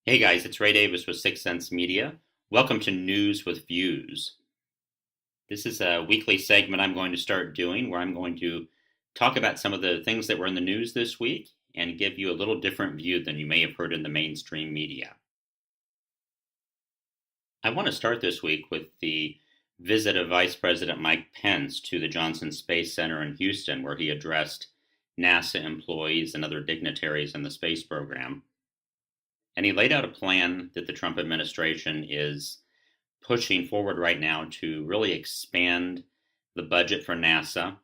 Hey guys, it's Ray Davis with Sixth Sense Media. Welcome to News with Views. This is a weekly segment I'm going to start doing where I'm going to talk about some of the things that were in the news this week and give you a little different view than you may have heard in the mainstream media. I want to start this week with the visit of Vice President Mike Pence to the Johnson Space Center in Houston, where he addressed NASA employees and other dignitaries in the space program. And he laid out a plan that the Trump administration is pushing forward right now to really expand the budget for NASA.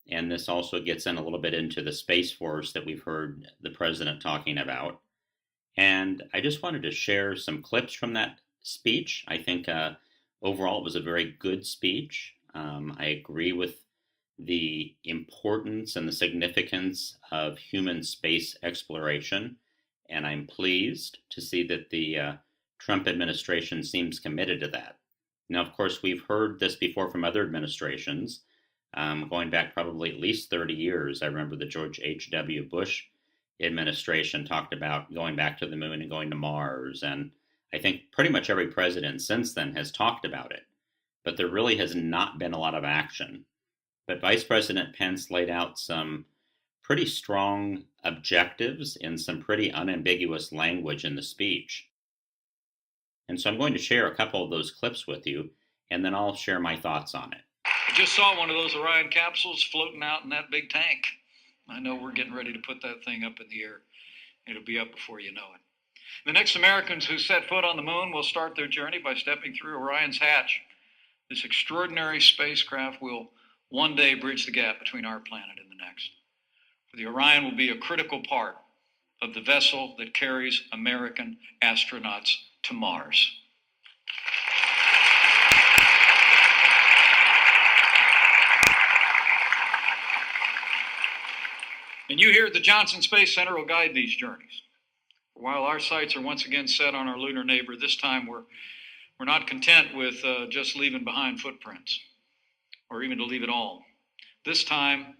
And this also gets in a little bit into the Space Force that we've heard the president talking about. And I just wanted to share some clips from that speech. I think overall it was a very good speech. I agree with the importance and the significance of human space exploration. And I'm pleased to see that the Trump administration seems committed to that. Now, of course, we've heard this before from other administrations, going back probably at least 30 years. I remember the George H.W. Bush administration talked about going back to the moon and going to Mars. And I think pretty much every president since then has talked about it. But there really has not been a lot of action. But Vice President Pence laid out some pretty strong objectives in some pretty unambiguous language in the speech. And so I'm going to share a couple of those clips with you, and then I'll share my thoughts on it. I just saw one of those Orion capsules floating out in that big tank. I know we're getting ready to put that thing up in the air. It'll be up before you know it. The next Americans who set foot on the moon will start their journey by stepping through Orion's hatch. This extraordinary spacecraft will one day bridge the gap between our planet and the next. For the Orion will be a critical part of the vessel that carries American astronauts to Mars. And you here at the Johnson Space Center will guide these journeys. While our sights are once again set on our lunar neighbor, this time we're not content with just leaving behind footprints, or even to leave it all. This time,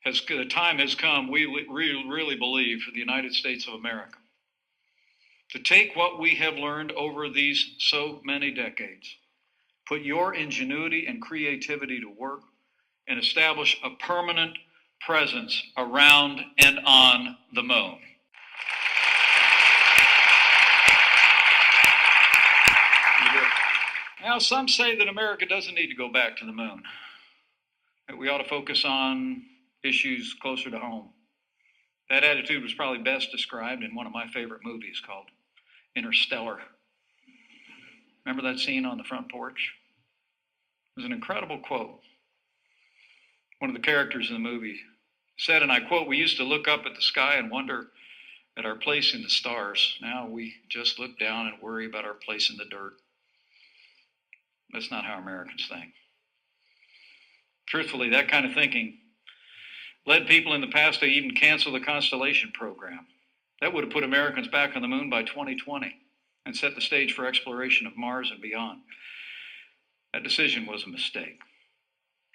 the time has come, we really believe, for the United States of America to take what we have learned over these so many decades, put your ingenuity and creativity to work, and establish a permanent presence around and on the moon. Now, some say that America doesn't need to go back to the moon, that we ought to focus on issues closer to home. That attitude was probably best described in one of my favorite movies called Interstellar. Remember that scene on the front porch? It was an incredible quote. One of the characters in the movie said, and I quote, "We used to look up at the sky and wonder at our place in the stars. Now we just look down and worry about our place in the dirt." That's not how Americans think. Truthfully, that kind of thinking led people in the past to even cancel the Constellation program. That would have put Americans back on the moon by 2020 and set the stage for exploration of Mars and beyond. That decision was a mistake.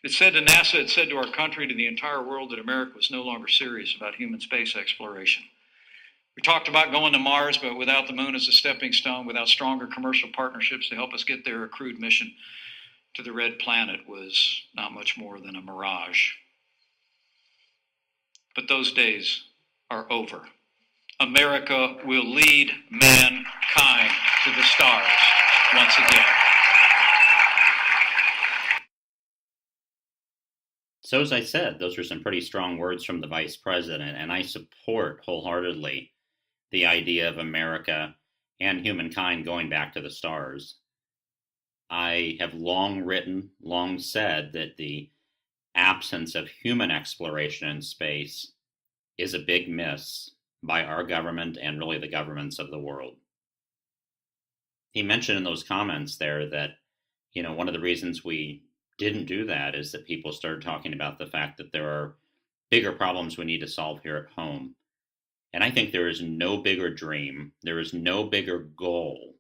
It said to NASA, it said to our country, to the entire world, that America was no longer serious about human space exploration. We talked about going to Mars, but without the moon as a stepping stone, without stronger commercial partnerships to help us get there, a crude mission to the red planet was not much more than a mirage. But those days are over. America will lead mankind to the stars once again. So as I said, those are some pretty strong words from the vice president, and I support wholeheartedly the idea of America and humankind going back to the stars. I have long said that the absence of human exploration in space is a big miss by our government and really the governments of the world. He mentioned in those comments there that, one of the reasons we didn't do that is that people started talking about the fact that there are bigger problems we need to solve here at home. And I think there is no bigger dream, there is no bigger goal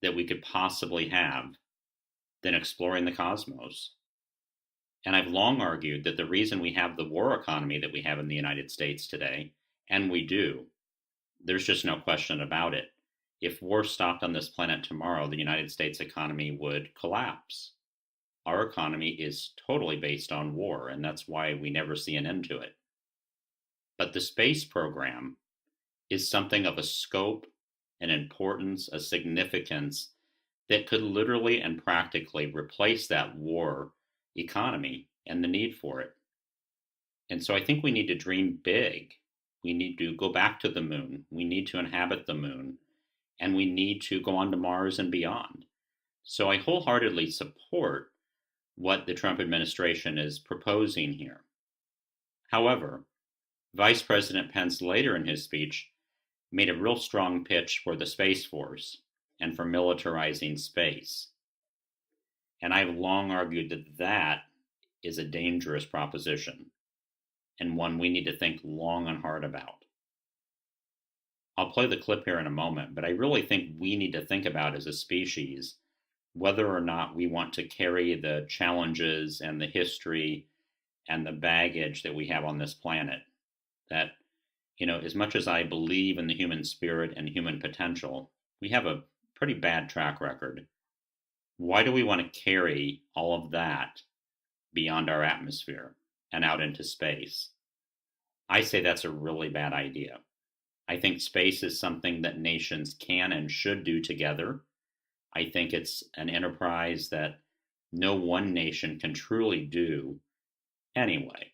that we could possibly have than exploring the cosmos. And I've long argued that the reason we have the war economy that we have in the United States today, and we do, there's just no question about it, If war stopped on this planet tomorrow, the United States economy would collapse. Our economy is totally based on war, and that's why we never see an end to it. But the space program is something of a scope, an importance, a significance that could literally and practically replace that war economy and the need for it. And so I think we need to dream big. We need to go back to the moon. We need to inhabit the moon. And we need to go on to Mars and beyond. So I wholeheartedly support what the Trump administration is proposing here. However, Vice President Pence later in his speech made a real strong pitch for the Space Force and for militarizing space. And I've long argued that that is a dangerous proposition and one we need to think long and hard about. I'll play the clip here in a moment, but I really think we need to think about as a species whether or not we want to carry the challenges and the history and the baggage that we have on this planet. That, as much as I believe in the human spirit and human potential, we have a pretty bad track record. Why do we want to carry all of that beyond our atmosphere and out into space? I say that's a really bad idea. I think space is something that nations can and should do together. I think it's an enterprise that no one nation can truly do anyway.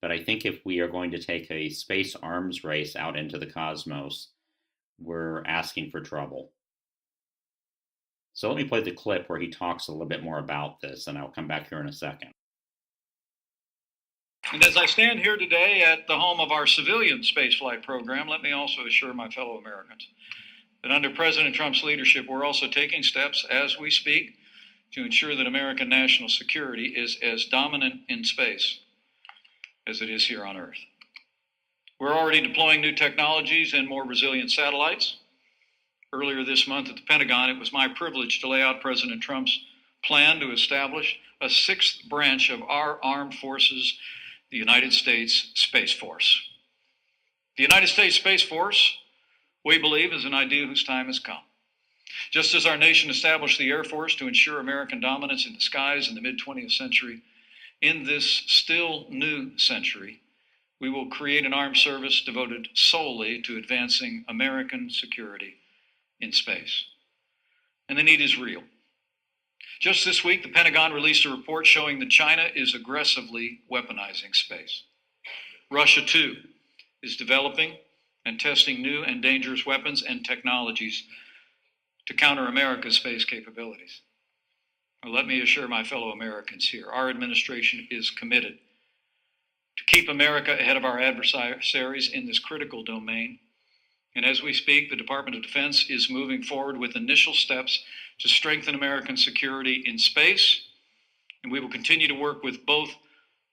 But I think if we are going to take a space arms race out into the cosmos, we're asking for trouble. So let me play the clip where he talks a little bit more about this, and I'll come back here in a second. And as I stand here today at the home of our civilian spaceflight program, let me also assure my fellow Americans that under President Trump's leadership, we're also taking steps as we speak to ensure that American national security is as dominant in space as it is here on Earth. We're already deploying new technologies and more resilient satellites. Earlier this month at the Pentagon, it was my privilege to lay out President Trump's plan to establish a sixth branch of our armed forces, the United States Space Force. The United States Space Force, we believe, is an idea whose time has come. Just as our nation established the Air Force to ensure American dominance in the skies in the mid-20th century, in this still new century, we will create an armed service devoted solely to advancing American security in space. And the need is real. Just this week, the Pentagon released a report showing that China is aggressively weaponizing space. Russia, too, is developing and testing new and dangerous weapons and technologies to counter America's space capabilities. Now, let me assure my fellow Americans here, our administration is committed to keep America ahead of our adversaries in this critical domain. And as we speak, the Department of Defense is moving forward with initial steps to strengthen American security in space. And we will continue to work with both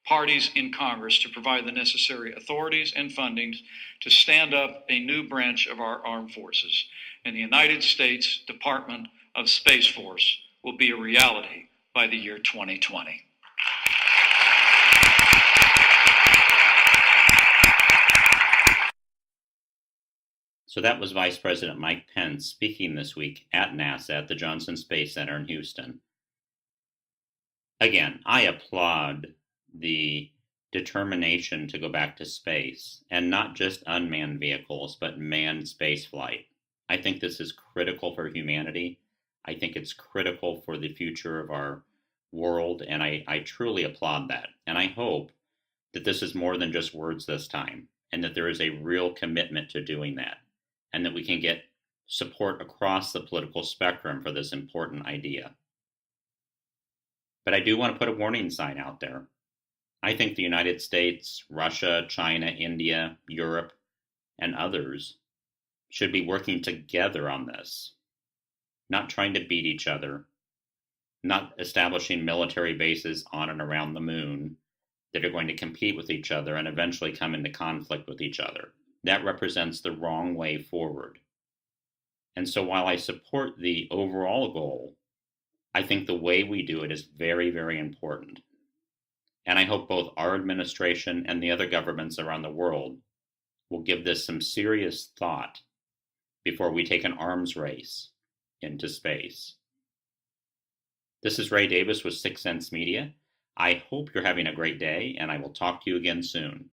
parties in Congress to provide the necessary authorities and funding to stand up a new branch of our armed forces. And the United States Department of Space Force will be a reality by the year 2020. So that was Vice President Mike Pence speaking this week at NASA at the Johnson Space Center in Houston. Again, I applaud the determination to go back to space, and not just unmanned vehicles, but manned space flight. I think this is critical for humanity. I think it's critical for the future of our world, and I truly applaud that. And I hope that this is more than just words this time, and that there is a real commitment to doing that, and that we can get support across the political spectrum for this important idea. But I do want to put a warning sign out there. I think the United States, Russia, China, India, Europe, and others should be working together on this, not trying to beat each other, not establishing military bases on and around the moon that are going to compete with each other and eventually come into conflict with each other. That represents the wrong way forward. And so while I support the overall goal, I think the way we do it is very, very important. And I hope both our administration and the other governments around the world will give this some serious thought before we take an arms race into space. This is Ray Davis with 6 Sense Media. I hope you're having a great day, and I will talk to you again soon.